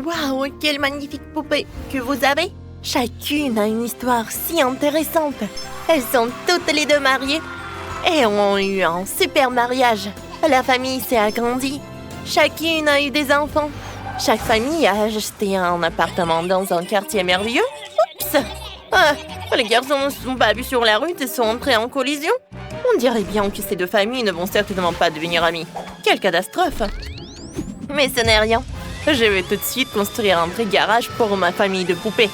Waouh, quelle magnifique poupée que vous avez! Chacune a une histoire si intéressante. Elles sont toutes les deux mariées et ont eu un super mariage. La famille s'est agrandie. Chacune a eu des enfants. Chaque famille a acheté un appartement dans un quartier merveilleux. Oups! Ah, les garçons ne se sont pas vus sur la route et sont entrés en collision. On dirait bien que ces deux familles ne vont certainement pas devenir amies. Quelle catastrophe! Mais ce n'est rien. Je vais tout de suite construire un vrai garage pour ma famille de poupées.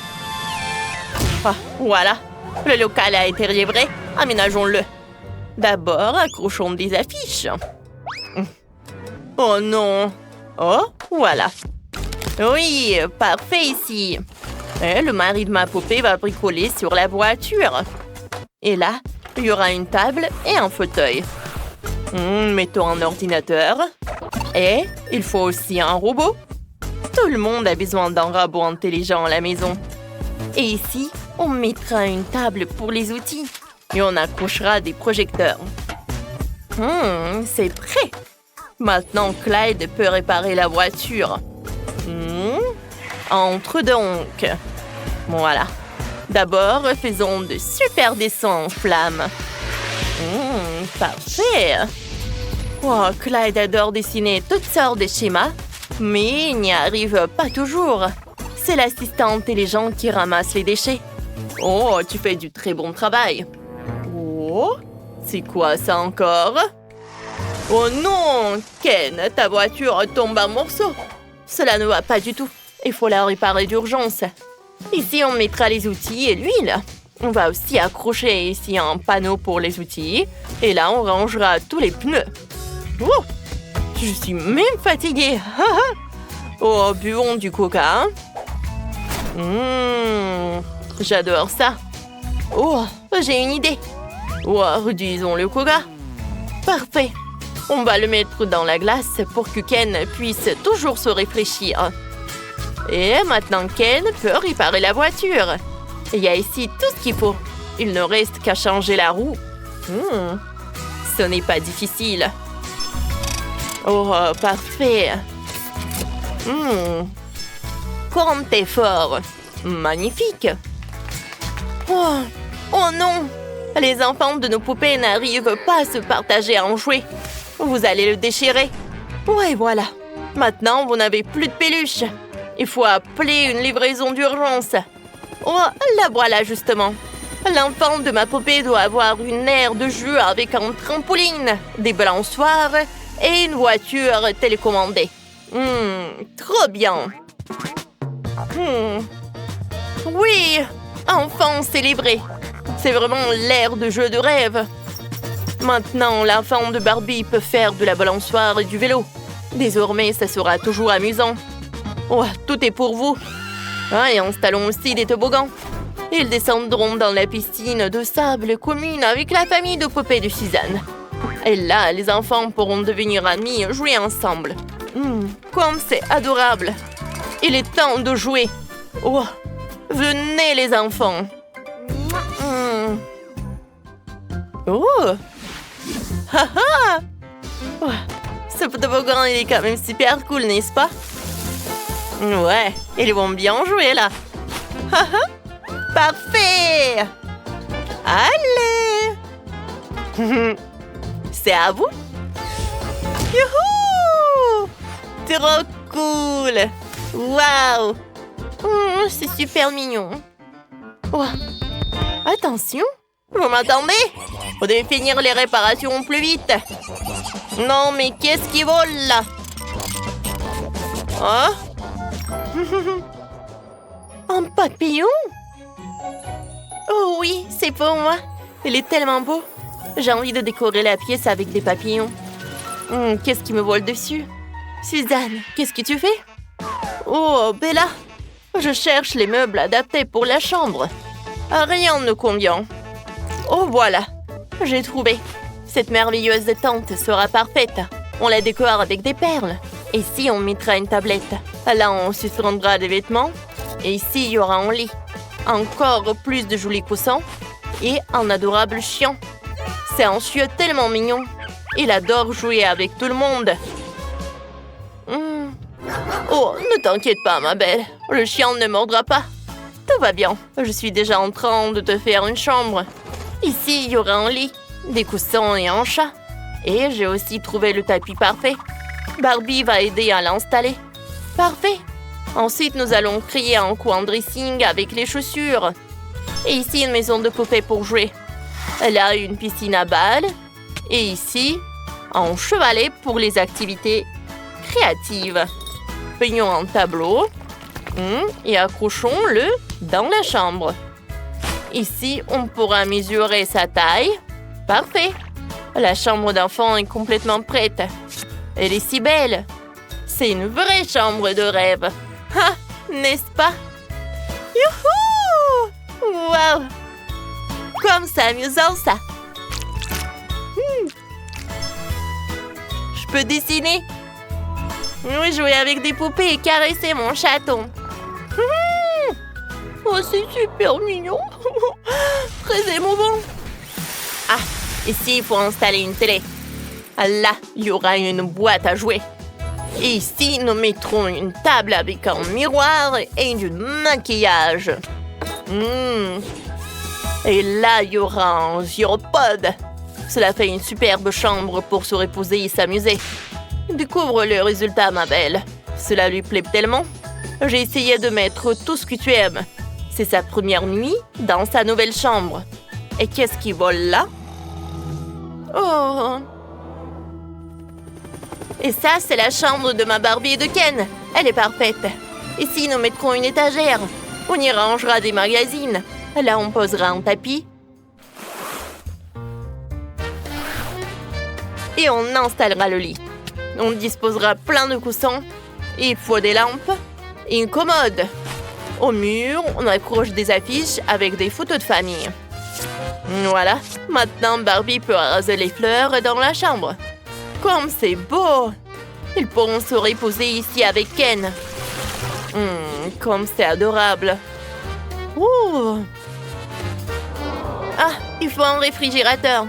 Ah, voilà. Le local a été rébré. Aménageons-le. D'abord, accrochons des affiches. Oh non! Oh, voilà. Oui, parfait ici. Et le mari de ma poupée va bricoler sur la voiture. Et là, il y aura une table et un fauteuil. Mettons un ordinateur. Et il faut aussi un robot. Tout le monde a besoin d'un robot intelligent à la maison. Et ici, on mettra une table pour les outils. Et on accrochera des projecteurs. C'est prêt. Maintenant, Clyde peut réparer la voiture. Entre donc. Voilà. D'abord, faisons de super dessins en flammes. Parfait. Oh, Clyde adore dessiner toutes sortes de schémas, mais il n'y arrive pas toujours. C'est l'assistant intelligent qui ramasse les déchets. Oh, tu fais du très bon travail. Oh, c'est quoi ça encore? Oh non, Ken, ta voiture tombe en morceaux. Cela ne va pas du tout. Il faut la réparer d'urgence. Ici, on mettra les outils et l'huile. On va aussi accrocher ici un panneau pour les outils. Et là, on rangera tous les pneus. Oh, je suis même fatiguée. Oh, buvons du coca. J'adore ça. Oh, j'ai une idée. Oh, réduisons le coca. Parfait. On va le mettre dans la glace pour que Ken puisse toujours se réfléchir. Et maintenant, Ken peut réparer la voiture. Il y a ici tout ce qu'il faut. Il ne reste qu'à changer la roue. Ce n'est pas difficile. Oh, parfait. Comme t'es fort. Magnifique. Oh non. Les enfants de nos poupées n'arrivent pas à se partager un jouet. Vous allez le déchirer. Ouais, voilà. Maintenant, vous n'avez plus de peluche. Il faut appeler une livraison d'urgence. Oh, la voilà justement. L'enfant de ma poupée doit avoir une aire de jeu avec un trampoline, des balançoires et une voiture télécommandée. Trop bien. Oui, enfant célébré. C'est vraiment l'aire de jeu de rêve. Maintenant, l'enfant de Barbie peut faire de la balançoire et du vélo. Désormais, ça sera toujours amusant. Oh, tout est pour vous. Et installons aussi des toboggans. Ils descendront dans la piscine de sable commune avec la famille de poupées de Suzanne. Et là, les enfants pourront devenir amis et jouer ensemble. Comme c'est adorable. Il est temps de jouer. Oh, venez les enfants. Oh. Oh, ce toboggan, il est quand même super cool, n'est-ce pas? Ouais, ils vont bien jouer là. Parfait. Allez. C'est à vous. Youhou! Trop cool. Waouh. C'est super mignon. Oh. Attention. Vous m'entendez? Vous devez finir les réparations plus vite. Non, mais qu'est-ce qui vole là? Oh? Un papillon? Oh oui, c'est pour moi. Il est tellement beau. J'ai envie de décorer la pièce avec des papillons. Qu'est-ce qui me vole dessus? Suzanne, qu'est-ce que tu fais? Oh, Bella. Je cherche les meubles adaptés pour la chambre. Rien ne convient. Oh, voilà. J'ai trouvé. Cette merveilleuse tente sera parfaite. On la décore avec des perles. Ici, on mettra une tablette. Là, on suspendra des vêtements. Et ici, il y aura un lit. Encore plus de jolis coussins. Et un adorable chien. C'est un chien tellement mignon. Il adore jouer avec tout le monde. Oh, ne t'inquiète pas, ma belle. Le chien ne mordra pas. Tout va bien. Je suis déjà en train de te faire une chambre. Ici, il y aura un lit, des coussins et un chat. Et j'ai aussi trouvé le tapis parfait. Barbie va aider à l'installer. Parfait. Ensuite, nous allons créer un coin dressing avec les chaussures. Et ici, une maison de poupée pour jouer. Elle a une piscine à balles. Et ici, un chevalet pour les activités créatives. Peignons un tableau et accrochons-le dans la chambre. Ici, on pourra mesurer sa taille. Parfait. La chambre d'enfant est complètement prête. Elle est si belle. C'est une vraie chambre de rêve. Ah, n'est-ce pas? Youhou! Wow! Comme c'est amusant, ça. Je peux dessiner. Oui, jouer avec des poupées et caresser mon chaton. Oh, c'est super mignon. Très émouvant. Ah, ici, il faut installer une télé. Là, il y aura une boîte à jouer. Et ici, nous mettrons une table avec un miroir et du maquillage. Et là, il y aura un gyropode. Cela fait une superbe chambre pour se reposer et s'amuser. Découvre le résultat, ma belle. Cela lui plaît tellement. J'ai essayé de mettre tout ce que tu aimes. C'est sa première nuit dans sa nouvelle chambre. Et qu'est-ce qui vole là? Oh! Et ça, c'est la chambre de ma Barbie et de Ken. Elle est parfaite. Ici, nous mettrons une étagère. On y rangera des magazines. Là, on posera un tapis. Et on installera le lit. On disposera plein de coussins. Il faut des lampes et une commode. Au mur, on accroche des affiches avec des photos de famille. Voilà, maintenant Barbie peut arroser les fleurs dans la chambre. Comme c'est beau! Ils pourront se reposer ici avec Ken. Comme c'est adorable. Ouh. Ah, il faut un réfrigérateur.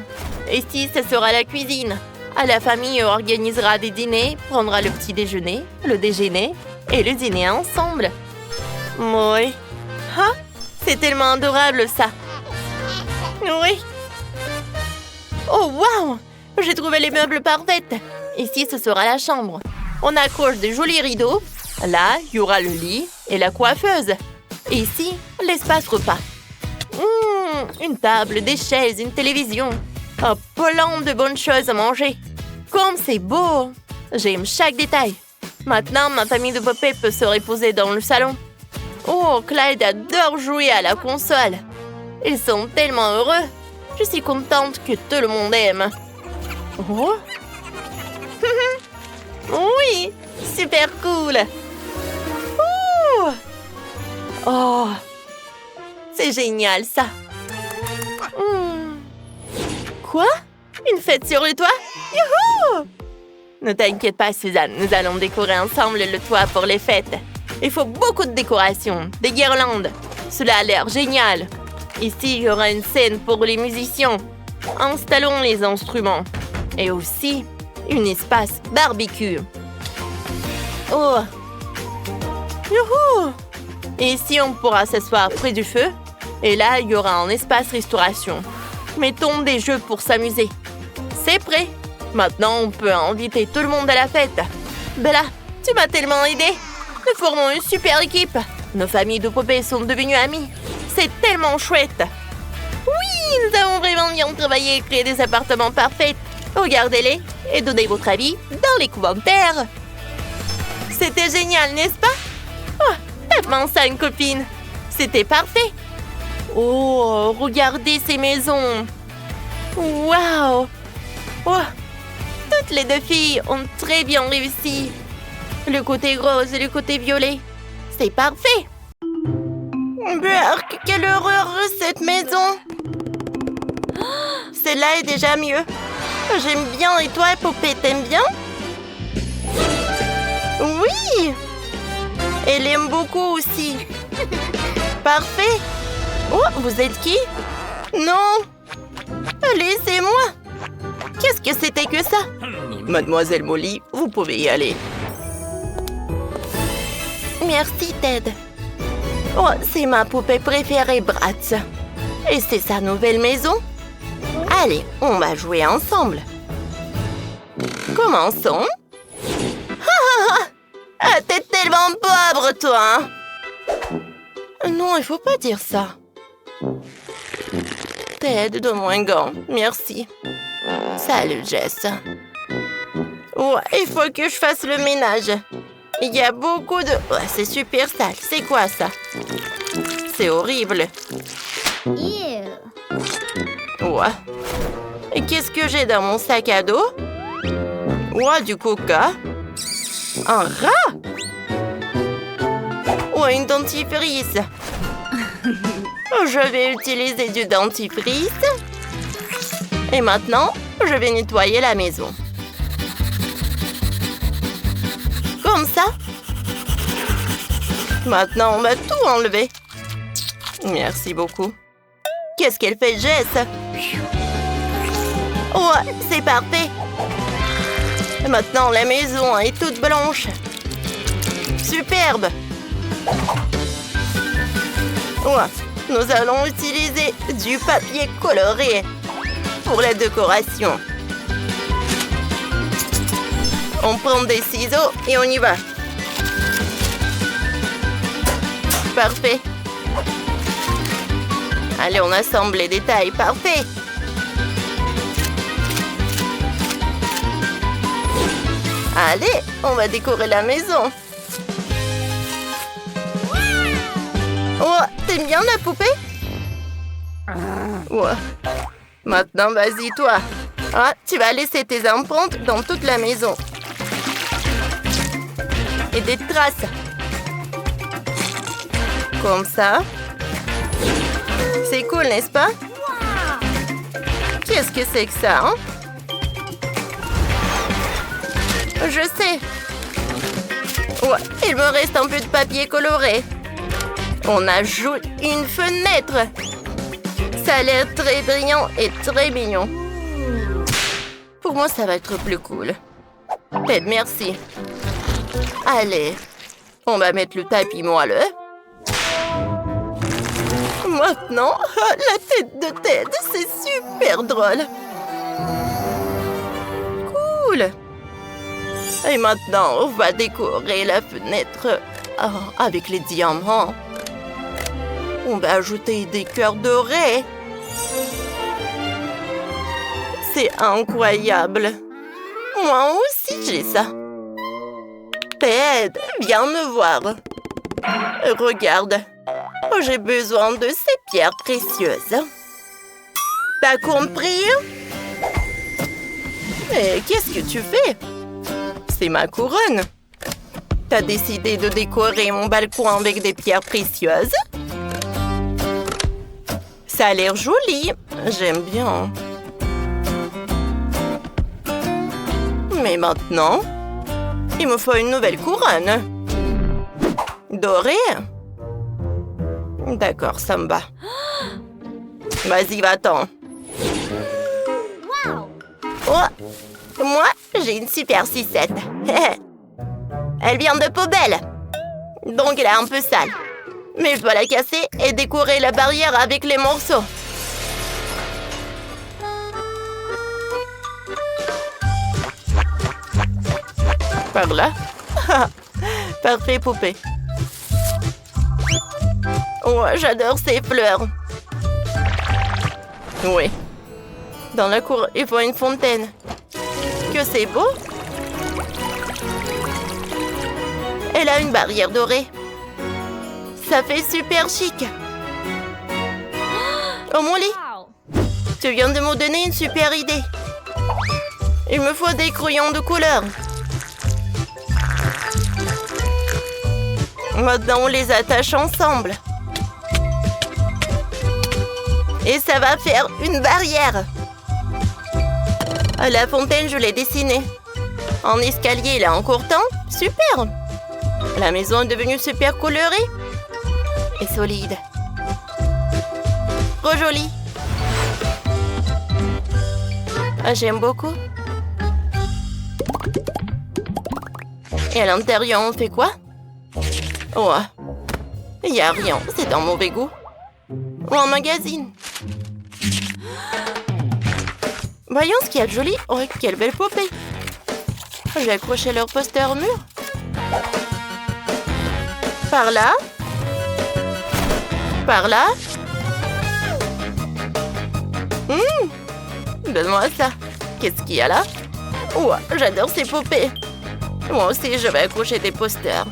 Ici, ce sera la cuisine. La famille organisera des dîners, prendra le petit déjeuner, le déjeuner et le dîner ensemble. Oui. Ah, c'est tellement adorable, ça. Oui. Oh, waouh! J'ai trouvé les meubles parfaits. Ici, ce sera la chambre. On accroche des jolis rideaux. Là, il y aura le lit et la coiffeuse. Et ici, l'espace repas. Une table, des chaises, une télévision. Un plein de bonnes choses à manger. Comme c'est beau! J'aime chaque détail. Maintenant, ma famille de poupées peut se reposer dans le salon. Oh, Clyde adore jouer à la console. Ils sont tellement heureux. Je suis contente que tout le monde aime. Oh! Oui! Super cool! Oh! Oh! C'est génial, ça! Quoi? Une fête sur le toit? Youhou! Ne t'inquiète pas, Suzanne. Nous allons décorer ensemble le toit pour les fêtes. Il faut beaucoup de décorations, des guirlandes. Cela a l'air génial. Ici, il y aura une scène pour les musiciens. Installons les instruments. Et aussi, un espace barbecue. Oh! Youhou! Et ici, on pourra s'asseoir près du feu. Et là, il y aura un espace restauration. Mettons des jeux pour s'amuser. C'est prêt. Maintenant, on peut inviter tout le monde à la fête. Bella, tu m'as tellement aidée. Nous formons une super équipe. Nos familles de poupées sont devenues amies. C'est tellement chouette. Oui, nous avons vraiment bien travaillé et créé des appartements parfaits. Regardez-les et donnez votre avis dans les commentaires. C'était génial, n'est-ce pas? Oh, tape-moi ça, une copine. C'était parfait. Oh, regardez ces maisons. Waouh. Oh, toutes les deux filles ont très bien réussi. Le côté rose et le côté violet. C'est parfait. Berk, quelle horreur cette maison. Celle-là est déjà mieux. J'aime bien. Et toi, poupée, t'aimes bien? Oui. Elle aime beaucoup aussi. Parfait. Oh, vous êtes qui? Non. Laissez-moi. Qu'est-ce que c'était que ça? Mademoiselle Molly, vous pouvez y aller. Merci, Ted. Oh, c'est ma poupée préférée, Bratz. Et c'est sa nouvelle maison. Allez, on va jouer ensemble. Commençons. Ah, t'es tellement pauvre, toi, hein? Non, il faut pas dire ça. Ted, donne-moi un gant. Merci. Salut, Jess. Ouais, il faut que je fasse le ménage. Il y a beaucoup de... Ouais, c'est super sale. C'est quoi, ça? C'est horrible. Ew. Ouais. Et qu'est-ce que j'ai dans mon sac à dos? Ouais, du coca. Un rat? Ouais, une dentifrice. Je vais utiliser du dentifrice. Et maintenant, je vais nettoyer la maison. Comme ça. Maintenant, on va tout enlever. Merci beaucoup. Qu'est-ce qu'elle fait, Jess? Ouais, c'est parfait. Maintenant, la maison est toute blanche. Superbe. Ouais, nous allons utiliser du papier coloré pour la décoration. On prend des ciseaux et on y va. Parfait. Allez, on assemble les détails. Parfait. Allez, on va décorer la maison. Oh, t'aimes bien la poupée? Ouais. Maintenant, vas-y, toi. Ah, tu vas laisser tes empreintes dans toute la maison. Et des traces. Comme ça. C'est cool, n'est-ce pas? Qu'est-ce que c'est que ça, hein? Je sais. Ouais, il me reste un peu de papier coloré. On ajoute une fenêtre. Ça a l'air très brillant et très mignon. Pour moi, ça va être plus cool. Ted, merci. Allez, on va mettre le tapis moelleux. Maintenant, la tête de Ted, c'est super drôle. Cool. Et maintenant, on va décorer la fenêtre avec les diamants. On va ajouter des cœurs dorés. C'est incroyable. Moi aussi, j'ai ça. Ted, viens me voir. Regarde. J'ai besoin de ces pierres précieuses. T'as compris? Mais qu'est-ce que tu fais? C'est ma couronne. T'as décidé de décorer mon balcon avec des pierres précieuses? Ça a l'air joli. J'aime bien. Mais maintenant, il me faut une nouvelle couronne. Dorée? D'accord, ça me va. Vas-y, va-t'en. Wow. Oh, moi, j'ai une super sucette. Elle vient de poubelle. Donc, elle est un peu sale. Mais je dois la casser et décorer la barrière avec les morceaux. Par là. Parfait, poupée. Oh, j'adore ces fleurs. Oui. Dans la cour, il faut une fontaine. Que c'est beau. Elle a une barrière dorée. Ça fait super chic. Oh, mon lit. Tu viens de me donner une super idée. Il me faut des crayons de couleur. Maintenant, on les attache ensemble. Et ça va faire une barrière. La fontaine, je l'ai dessinée. En escalier, il est encore temps. Super. La maison est devenue super colorée. Et solide. Trop jolie. Ah, j'aime beaucoup. Et à l'intérieur, on fait quoi? Oh, il n'y a rien, c'est un mauvais goût. Ou un magazine. Voyons ce qu'il y a de joli. Oh, quelle belle poupée. Je vais accrocher leur poster au mur. Par là. Par là. Donne-moi ça. Qu'est-ce qu'il y a là? Oh, j'adore ces poupées. Moi aussi, je vais accrocher des posters.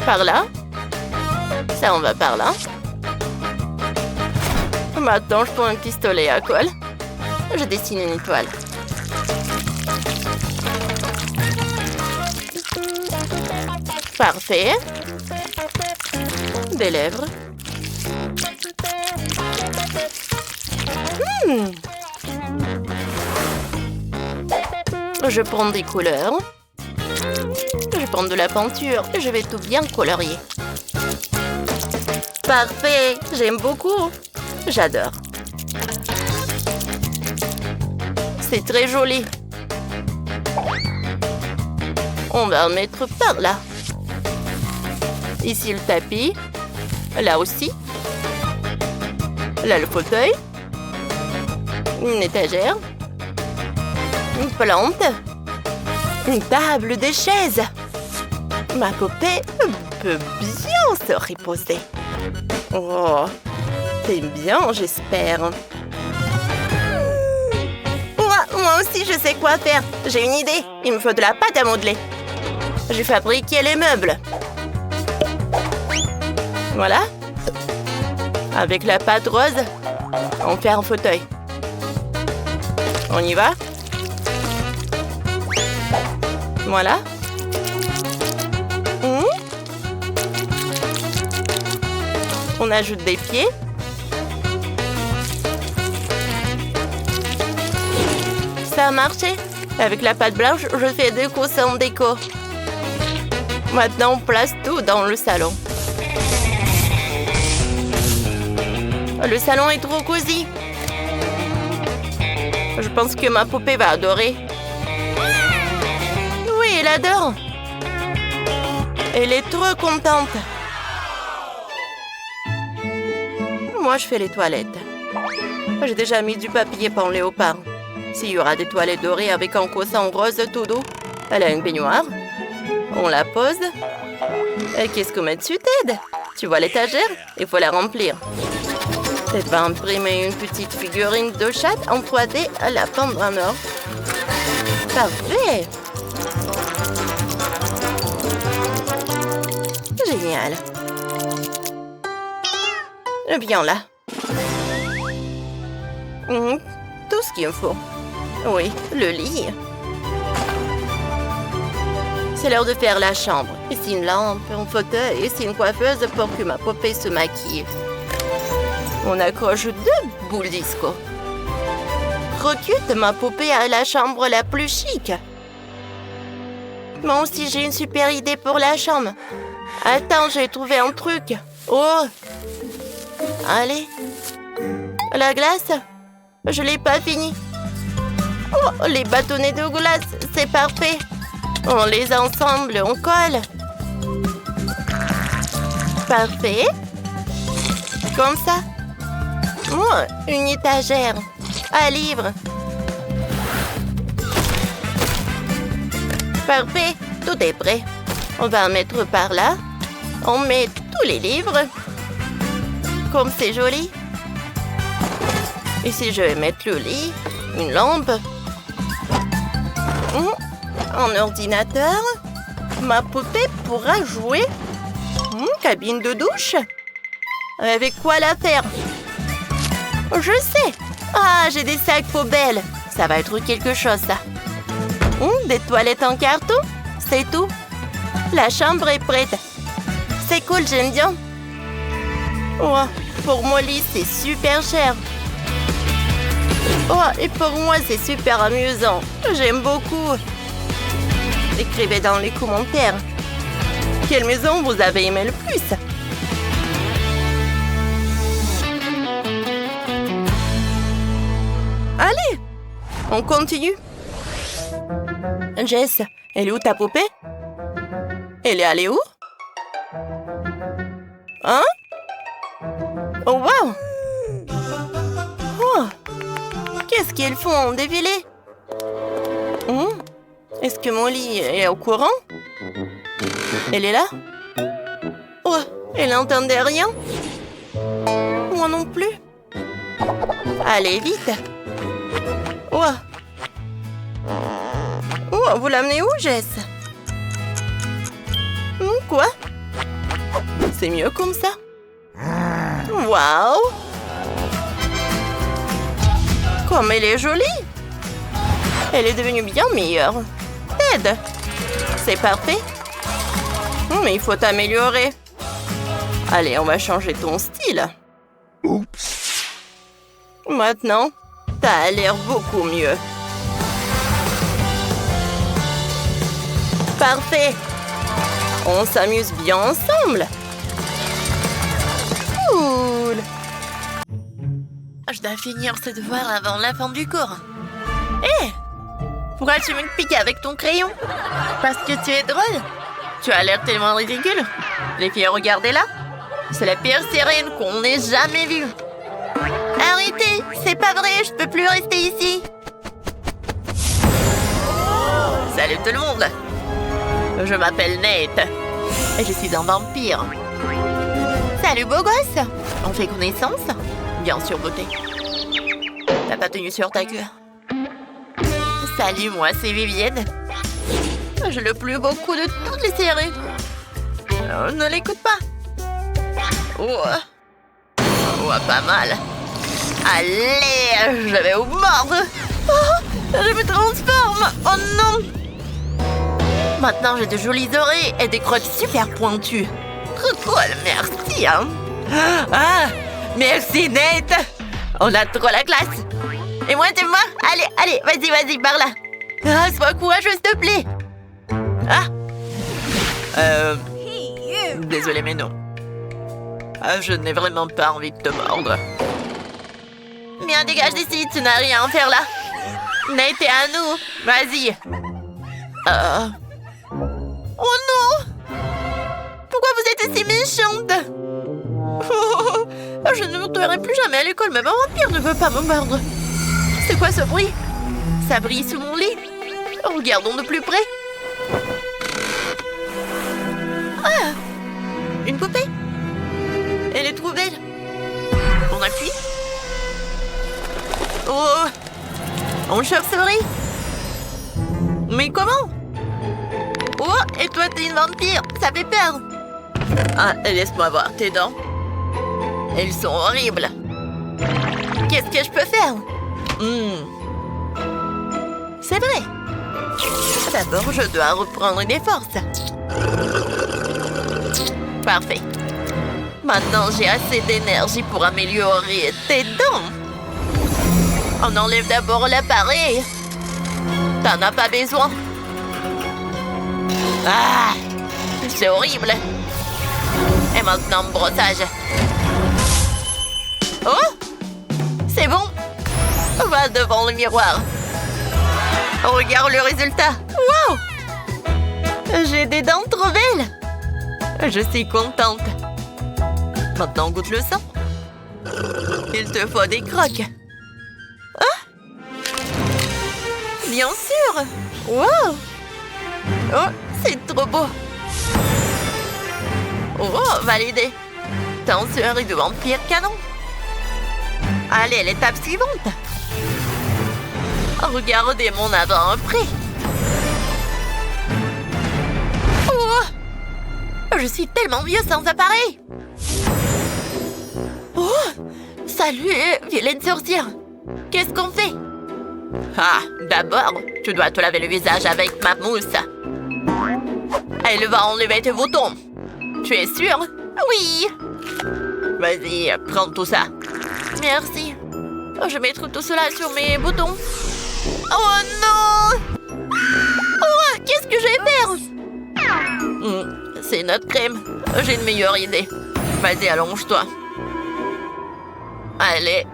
Par là. Ça, on va par là. Maintenant, je prends un pistolet à colle. Je dessine une étoile. Parfait. Des lèvres. Je prends des couleurs. Je prends de la peinture et je vais tout bien colorier. Parfait, j'aime beaucoup. J'adore. C'est très joli. On va en mettre par là. Ici le tapis. Là aussi. Là le fauteuil. Une étagère. Une plante. Une table, des chaises. Ma poupée peut bien se reposer. Oh, t'aimes bien, j'espère. Moi aussi, je sais quoi faire. J'ai une idée. Il me faut de la pâte à modeler. J'ai fabriqué les meubles. Voilà. Avec la pâte rose, on fait un fauteuil. On y va? Voilà. On ajoute des pieds. Ça a marché. Avec la pâte blanche, je fais déco sans déco. Maintenant, on place tout dans le salon. Le salon est trop cosy. Je pense que ma poupée va adorer. Oui, elle adore. Elle est trop contente. Moi, je fais les toilettes. J'ai déjà mis du papier peint léopard. S'il y aura des toilettes dorées avec un coussin rose tout doux. Elle a une baignoire. On la pose. Et qu'est-ce qu'on met dessus, Ted? Tu vois l'étagère? Il faut la remplir. Ted va imprimer une petite figurine de chat en 3D à la pendre à mort. Parfait! Génial! Viens là. Tout ce qu'il me faut. Oui, le lit. C'est l'heure de faire la chambre. Ici une lampe, un fauteuil, ici une coiffeuse pour que ma poupée se maquille. On accroche 2 boules disco. Recute ma poupée à la chambre la plus chic. Moi aussi, j'ai une super idée pour la chambre. Attends, j'ai trouvé un truc. Oh! Allez. La glace? Je l'ai pas fini. Oh, les bâtonnets de glace, c'est parfait. On les ensemble, on colle. Parfait. Comme ça. Oh, une étagère. Un livre. Parfait, tout est prêt. On va en mettre par là. On met tous les livres. Comme c'est joli. Ici, je vais mettre le lit, une lampe, un ordinateur. Ma poupée pourra jouer. Cabine de douche. Avec quoi la faire? Je sais. Ah, j'ai des sacs poubelles. Ça va être quelque chose, ça. Des toilettes en carton. C'est tout. La chambre est prête. C'est cool, j'aime bien. Oh, pour mon lit, c'est super cher. Oh, et pour moi, c'est super amusant. J'aime beaucoup. Écrivez dans les commentaires. Quelle maison vous avez aimé le plus? Allez, on continue. Jess, elle est où ta poupée? Elle est allée où? Hein? Oh, wow! Oh! Qu'est-ce qu'ils font en défilé? Est-ce que Molly est au courant? Elle est là? Oh! Elle n'entendait rien? Moi non plus. Allez, vite! Oh! Oh, vous l'amenez où, Jess? Quoi? C'est mieux comme ça? Waouh! Comme elle est jolie! Elle est devenue bien meilleure. Ted! C'est parfait. Mais il faut t'améliorer. Allez, on va changer ton style. Oups. Maintenant, t'as l'air beaucoup mieux. Parfait! On s'amuse bien ensemble. Cool! Je dois finir ce devoir avant la fin du cours. Hé! Pourquoi tu me piques avec ton crayon? Parce que tu es drôle? Tu as l'air tellement ridicule. Les filles, regardez-la. C'est la pire sirène qu'on ait jamais vue. Arrêtez! C'est pas vrai, je peux plus rester ici. Salut tout le monde! Je m'appelle Nate. Et je suis un vampire. Salut beau gosse! On fait connaissance? Bien sûr, beauté. T'as pas tenu sur ta queue. Salut, moi c'est Vivienne. J'ai le plus beau coup de toutes les séries. Ne l'écoute pas. Oh, pas mal. Allez, je vais vous mordre. Oh, je me transforme. Oh non! Maintenant, j'ai de jolies oreilles et des crottes super pointues. Trop cool, merci. Hein? Ah, merci, Nate. On a trop la classe. Et moi, tu vois? Allez, vas-y, par là. Ah, sois courageuse, s'il te plaît. Désolé, mais non. Je n'ai vraiment pas envie de te mordre. Bien, dégage d'ici, tu n'as rien à faire là. Nate est à nous. Vas-y. Oh non! Pourquoi vous êtes si méchante? Je ne retournerai plus jamais à l'école, mais un vampire ne veut pas me mordre. C'est quoi ce bruit? Ça brille sous mon lit. Regardons de plus près. Ah! Une poupée? Elle est trop belle. On appuie. Oh! On chauve-souris. Mais comment? Oh, et toi, t'es une vampire. Ça fait peur. Ah, laisse-moi voir tes dents. Elles sont horribles. Qu'est-ce que je peux faire? C'est vrai. D'abord, je dois reprendre des forces. Parfait. Maintenant, j'ai assez d'énergie pour améliorer tes dents. On enlève d'abord l'appareil. T'en as pas besoin. Ah, c'est horrible. Et maintenant, brossage. Oh, c'est bon. Va devant le miroir. Regarde le résultat. Wow! J'ai des dents trop belles. Je suis contente. Maintenant, goûte le sang. Il te faut des crocs. Ah! Bien sûr. Wow! Oh, c'est trop beau. Oh, validé. Tension et de vampire canon. Allez, l'étape suivante. Regardez mon avant-après. Oh! Je suis tellement mieux sans appareil. Oh! Salut, vilaine sorcière. Qu'est-ce qu'on fait? Ah, d'abord, tu dois te laver le visage avec ma mousse. Elle va enlever tes boutons. Tu es sûre? Oui. Vas-y, prends tout ça. Merci. Je mettrai tout cela sur mes boutons. Oh non! Oh, qu'est-ce que je vais faire? C'est notre crème. J'ai une meilleure idée. Vas-y, allonge-toi. Allez.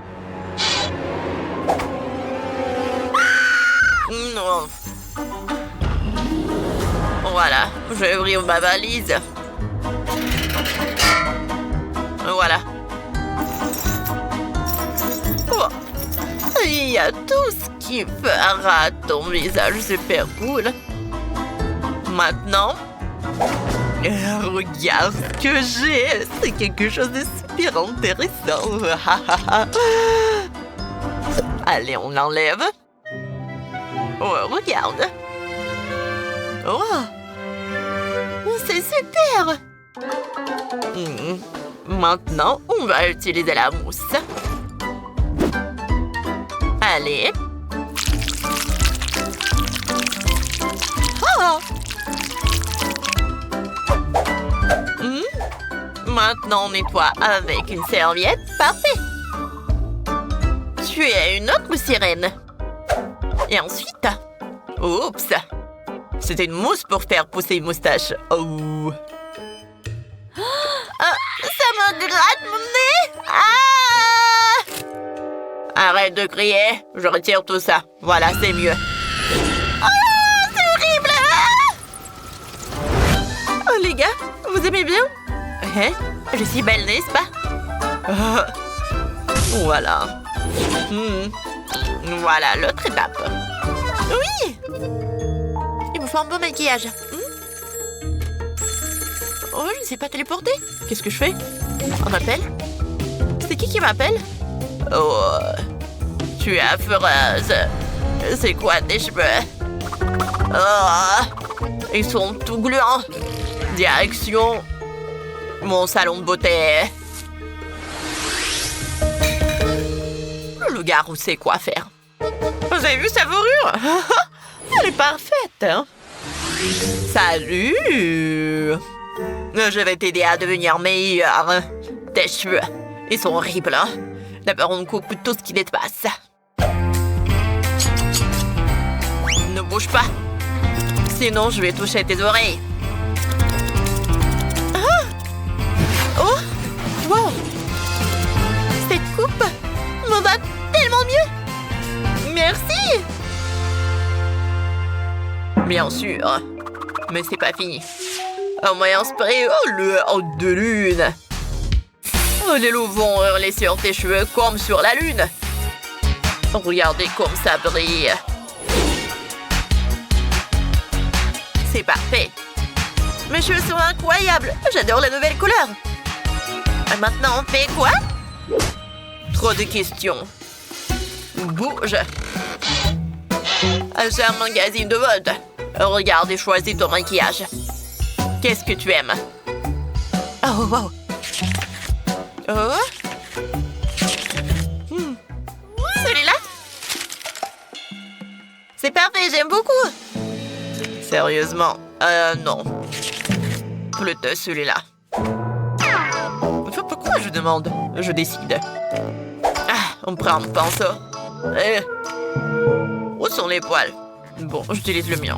Non. Voilà, je vais ouvrir ma valise. Voilà. Oh. Il y a tout ce qui fera ton visage super cool. Maintenant, regarde ce que j'ai. C'est quelque chose de super intéressant. Allez, on l'enlève. Oh, regarde. Oh, c'est super. Maintenant, on va utiliser la mousse. Allez. Oh. Maintenant, on nettoie avec une serviette. Parfait. Tu es une autre sirène. Et ensuite... Oups. C'était une mousse pour faire pousser une moustache. Oh. Ça me gratte mon nez. Ah! Arrête de crier. Je retire tout ça. Voilà, c'est mieux. Oh, c'est horrible. Oh, les gars, vous aimez bien? Hein? Je suis belle, n'est-ce pas? Voilà. Voilà, l'autre étape. Oui! Il me faut un bon maquillage. Oh, je ne sais pas téléporter. Qu'est-ce que je fais? Un appel? C'est qui m'appelle? Oh, tu es affreuse. C'est quoi tes cheveux? Oh, ils sont tout gluants. Direction mon salon de beauté. Le loup-garou sait quoi faire. Vous avez vu sa fourrure? Elle est parfaite, hein? Salut! Je vais t'aider à devenir meilleure. Tes cheveux, ils sont horribles, hein? D'abord, on coupe tout ce qui dépasse. Ne bouge pas. Sinon, je vais toucher tes oreilles. Ah! Oh! Wow! Cette coupe me va tellement mieux! Merci! Bien sûr. Mais c'est pas fini. Un moyen spray, de lune. Oh, les loups vont hurler sur tes cheveux comme sur la lune. Regardez comme ça brille. C'est parfait. Mes cheveux sont incroyables. J'adore la nouvelle couleur. Et maintenant, on fait quoi? Trop de questions. Bouge. J'ai un magazine de mode. Regarde et choisis ton maquillage. Qu'est-ce que tu aimes? Oh, wow. Oh. Celui-là? C'est parfait, j'aime beaucoup. Sérieusement? Non. Plutôt celui-là. Pourquoi je demande? Je décide. Ah, on prend un pinceau. Où sont les poils? Bon, j'utilise le mien.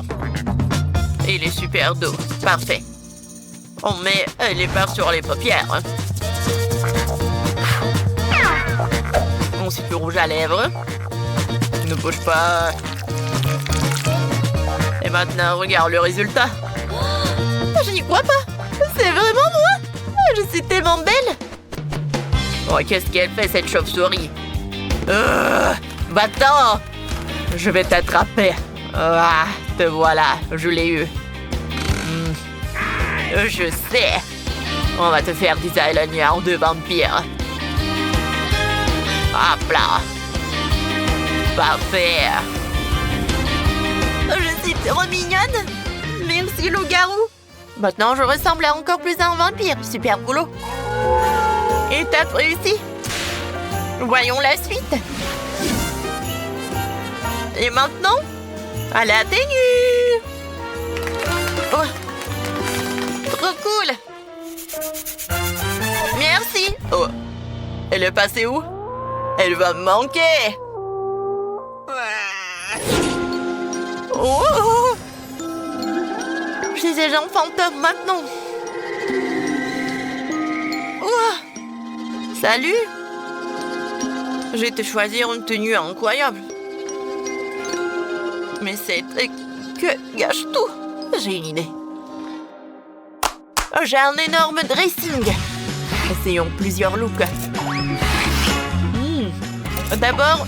Il est super doux. Parfait. On met les fards sur les paupières. On s'y fait rouge à lèvres. Ne bouge pas. Et maintenant, regarde le résultat. Oh, je n'y crois pas. C'est vraiment moi. Je suis tellement belle. Oh, qu'est-ce qu'elle fait, cette chauve-souris? Va-t'en. Je vais t'attraper. Ah, te voilà, je l'ai eu. Je sais. On va te faire des eyeliner de vampire. Hop là. Parfait. Je suis trop mignonne. Merci, loup-garou. Maintenant, je ressemble à encore plus à un vampire. Super boulot. Étape réussie. Voyons la suite. Et maintenant, à la tenue. Oh. Trop cool. Merci. Oh. Elle est passée où? Elle va me manquer. Oh. J'ai des gens fantômes maintenant. Oh. Salut. Je vais te choisir une tenue incroyable. Mais c'est que gâche tout. J'ai une idée. J'ai un énorme dressing. Essayons plusieurs looks. D'abord,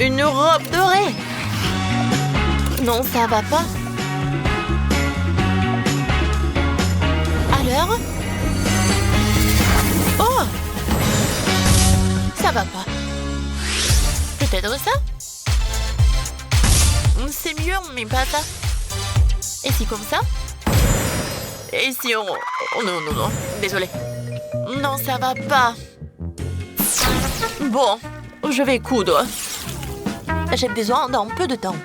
une robe dorée. Non, ça va pas. Alors? Oh! Ça va pas. Peut-être ça? C'est mieux, mais pas ça. Et si comme ça? Et si on... Oh, non, non, non. Désolée. Non, ça va pas. Bon, je vais coudre. J'ai besoin d'un peu de temps.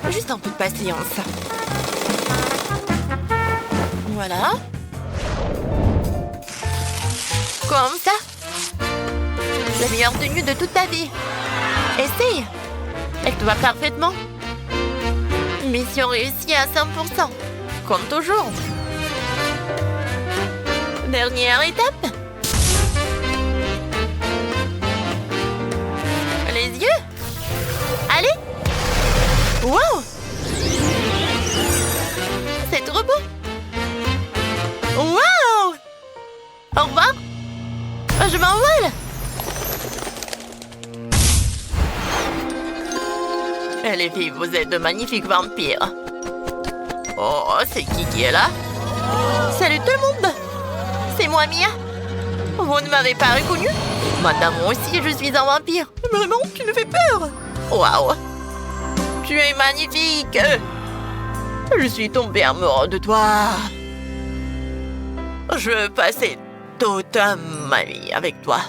Juste un peu de patience. Voilà. Comme ça. La meilleure tenue de toute ta vie. Essaye. Elle te va parfaitement. Mission réussie à 100%. Comme toujours. Dernière étape. Les yeux. Allez. Wow. C'est trop beau. Wow. Au revoir. Je m'envole. Les filles, vous êtes de magnifiques vampires. Oh, c'est qui est là? Salut tout le monde. C'est moi, Mia. Vous ne m'avez pas reconnue? Madame, moi aussi, je suis un vampire. Vraiment, tu me fais peur. Waouh. Tu es magnifique. Je suis tombée amoureuse de toi. Je veux passer toute ma vie avec toi.